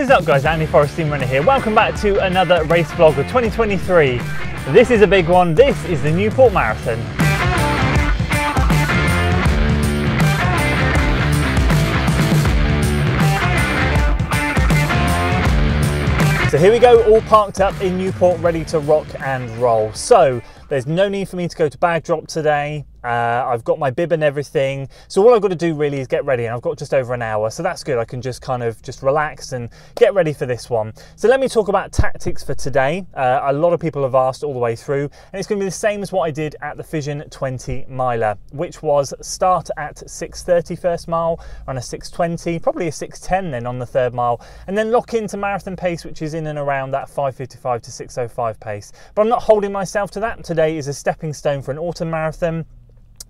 What is up guys, Andy Forrest Team Runner here. Welcome back to another race vlog of 2023. This is a big one. This is the Newport Marathon. So here we go, all parked up in Newport, ready to rock and roll. So there's no need for me to go to bag drop today. I've got my bib and everything. So all I've got to do really is get ready, and I've got just over an hour. So that's good. I can just kind of relax and get ready for this one. So let me talk about tactics for today. A lot of people have asked all the way through, and it's going to be the same as what I did at the Fission 20 miler, which was start at 6:30 first mile, run a 6:20, probably a 6:10 then on the third mile, and then lock into marathon pace, which is in and around that 5:55 to 6:05 pace. But I'm not holding myself to that. Today is a stepping stone for an autumn marathon.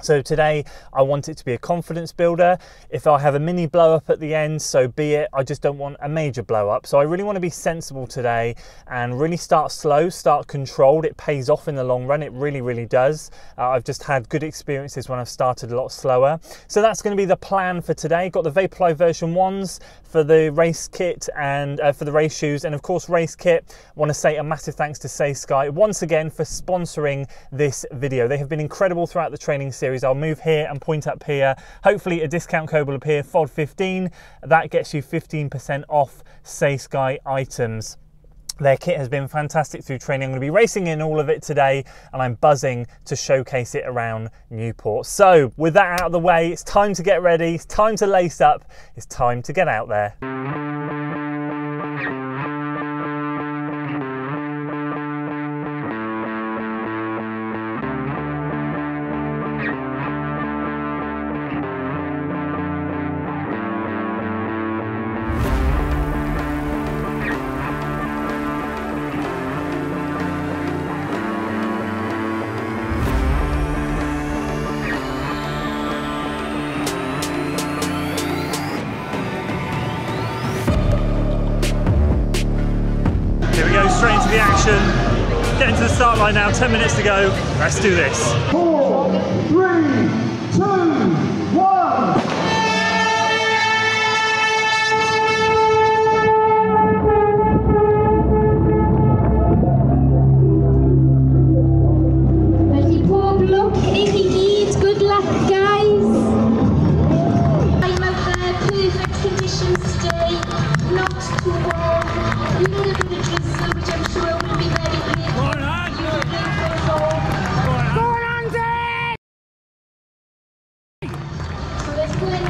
So today I want it to be a confidence builder. If I have a mini blow up at the end, so be it. I just don't want a major blow up. So I really want to be sensible today and really start slow, start controlled. It pays off in the long run. It really, really does. I've just had good experiences when I've started a lot slower. So that's going to be the plan for today. Got the Vaporfly version 1s for the race kit and for the race shoes, and of course race kit. I want to say a massive thanks to Saysky once again for sponsoring this video. They have been incredible throughout the training series. I'll move here and point up here. Hopefully a discount code will appear, FOD15. That gets you 15% off Saysky items. Their kit has been fantastic through training. I'm going to be racing in all of it today, and I'm buzzing to showcase it around Newport. So with that out of the way, it's time to get ready. It's time to lace up. It's time to get out there. Straight into the action, getting to the start line now, 10 minutes to go. Let's do this. 4, 3, 2, 1. Ready, poor block, if he needs, good luck guys. I'm out there, perfect conditions today, not too warm, little bit of drizzle, which I'm sure will be very good. Go on, So let's go in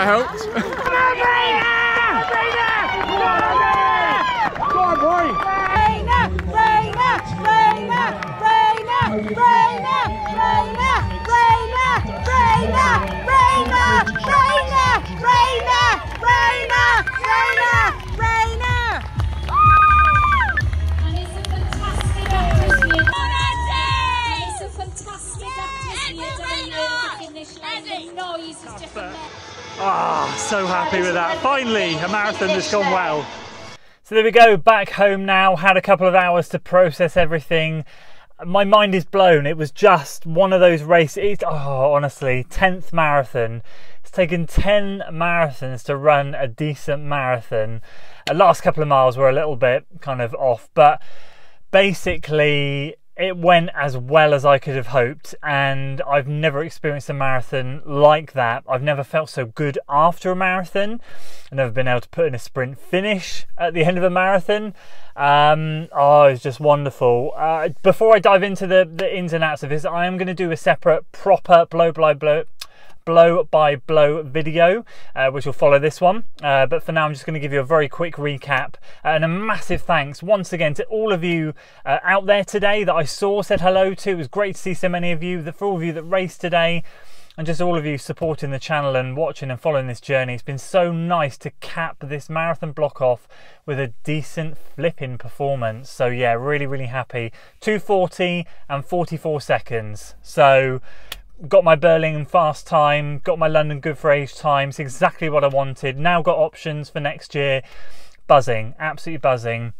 that helped. Go on, boy! Ah, so happy with that. Finally, a marathon that's gone well. So there we go, back home now, had a couple of hours to process everything. My mind is blown. It was just one of those races. Honestly, 10th marathon. It's taken 10 marathons to run a decent marathon. The last couple of miles were a little bit kind of off, but basically it went as well as I could have hoped, and I've never experienced a marathon like that. I've never felt so good after a marathon. I've never been able to put in a sprint finish at the end of a marathon. It's just wonderful. Before I dive into the ins and outs of this, I am going to do a separate proper blow by blow video, which will follow this one, but for now I'm just going to give you a very quick recap, and a massive thanks once again to all of you out there today that I said hello to. It was great to see so many of you, for all of you that raced today, and just all of you supporting the channel and watching and following this journey. It's been so nice to cap this marathon block off with a decent flipping performance. So yeah, really happy. 2:40 and 44 seconds. So got my Berlin fast time, got my London good for age time. It's exactly what I wanted. Now got options for next year. Buzzing, absolutely buzzing.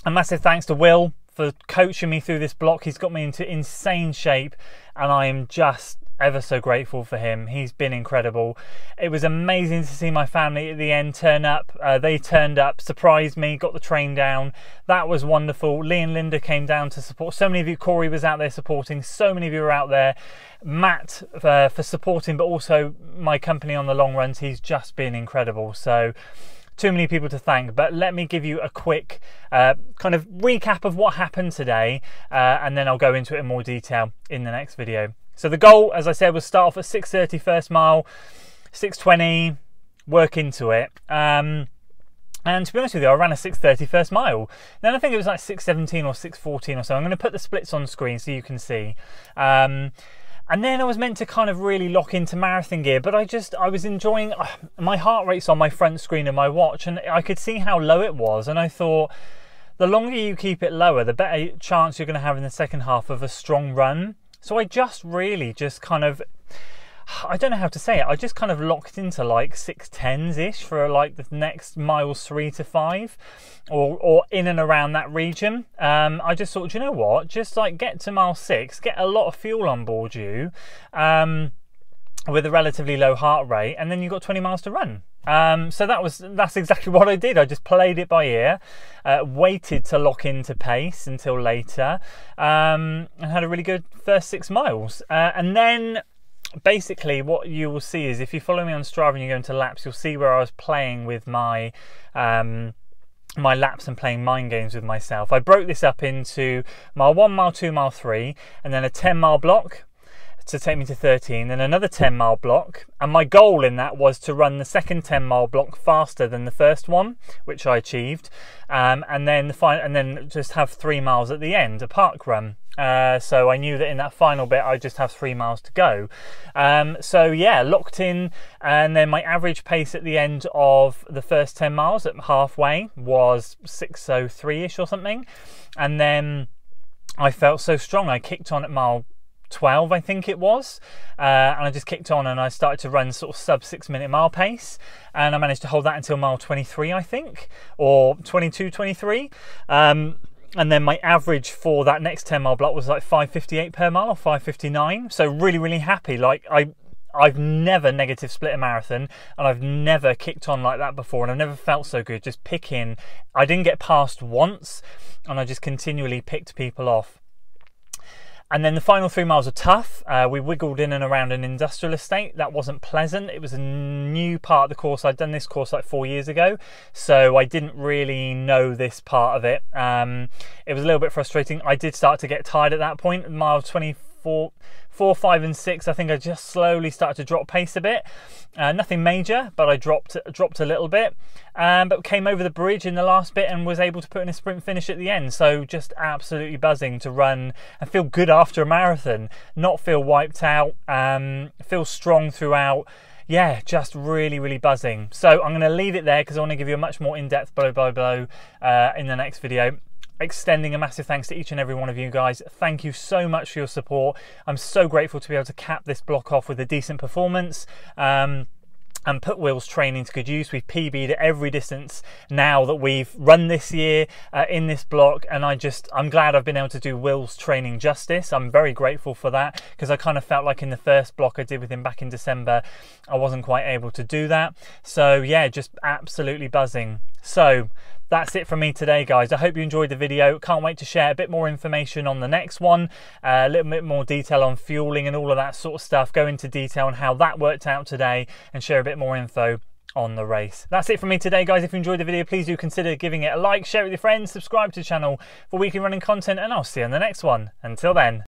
A massive thanks to Will for coaching me through this block. He's got me into insane shape, and I am just ever so grateful for him. He's been incredible. It was amazing to see my family at the end turn up. They turned up, surprised me, got the train down. That was wonderful. Lee and Linda came down to support. So many of you, Corey was out there supporting. So many of you were out there. Matt for supporting, but also my company on the long runs. He's just been incredible. So too many people to thank, but let me give you a quick kind of recap of what happened today, and then I'll go into it in more detail in the next video. So the goal, as I said, was start off at 6:30 first mile, 6:20, work into it. And to be honest with you, I ran a 6:30 first mile. Then I think it was like 6:17 or 6:14 or so. I'm going to put the splits on screen so you can see. And then I was meant to kind of really lock into marathon gear, but I was enjoying my heart rate's on my front screen of my watch, and I could see how low it was. And I thought, the longer you keep it lower, the better chance you're going to have in the second half of a strong run. So I just kind of, I don't know how to say it, I just kind of locked into like 6:10s-ish for like the next miles 3 to 5, or in and around that region. I just thought, you know what, just like get to mile 6, get a lot of fuel on board you, with a relatively low heart rate, and then you've got 20 miles to run. So that's exactly what I did. I just played it by ear, waited to lock into pace until later, and had a really good first 6 miles. And then basically what you will see is, if you follow me on Strava and you go into laps, you'll see where I was playing with my my laps and playing mind games with myself. I broke this up into mile 1, mile 2, mile 3, and then a 10-mile block to take me to 13, then another 10-mile block, and my goal in that was to run the second 10-mile block faster than the first one, which I achieved, and then just have 3 miles at the end, a park run. So I knew that in that final bit I just have 3 miles to go. So yeah, locked in, and then my average pace at the end of the first 10 miles at halfway was 6:03-ish or something, and then I felt so strong. I kicked on at mile 12, I think it was, and I just kicked on and I started to run sort of sub 6-minute mile pace, and I managed to hold that until mile 23, I think, or 22, 23. And then my average for that next 10-mile block was like 5:58 per mile, or 5:59. So really happy. Like I've never negative split a marathon, and I've never kicked on like that before, and I've never felt so good just picking. I didn't get past once, and I just continually picked people off. And then the final 3 miles are tough. We wiggled in and around an industrial estate. That wasn't pleasant. It was a new part of the course. I'd done this course like 4 years ago, so I didn't really know this part of it. It was a little bit frustrating. I did start to get tired at that point. Mile 24 4, 5 and 6, I think I just slowly started to drop pace a bit. Nothing major, but I dropped a little bit, but came over the bridge in the last bit and was able to put in a sprint finish at the end. So just absolutely buzzing to run and feel good after a marathon, not feel wiped out, feel strong throughout. Yeah, just really, really buzzing. So I'm going to leave it there because I want to give you a much more in-depth blow by blow in the next video. Extending a massive thanks to each and every one of you guys. Thank you so much for your support. I'm so grateful to be able to cap this block off with a decent performance. And put Will's training to good use. We've PB'd at every distance now that we've run this year in this block, and I'm glad I've been able to do Will's training justice. I'm very grateful for that, because I kind of felt like in the first block I did with him back in December, I wasn't quite able to do that. So yeah, just absolutely buzzing. So that's it from me today, guys. I hope you enjoyed the video. Can't wait to share a bit more information on the next one, a little bit more detail on fueling and all of that sort of stuff, go into detail on how that worked out today, and share a bit more info on the race. That's it from me today, guys. If you enjoyed the video, please do consider giving it a like, share it with your friends, subscribe to the channel for weekly running content, and I'll see you on the next one. Until then.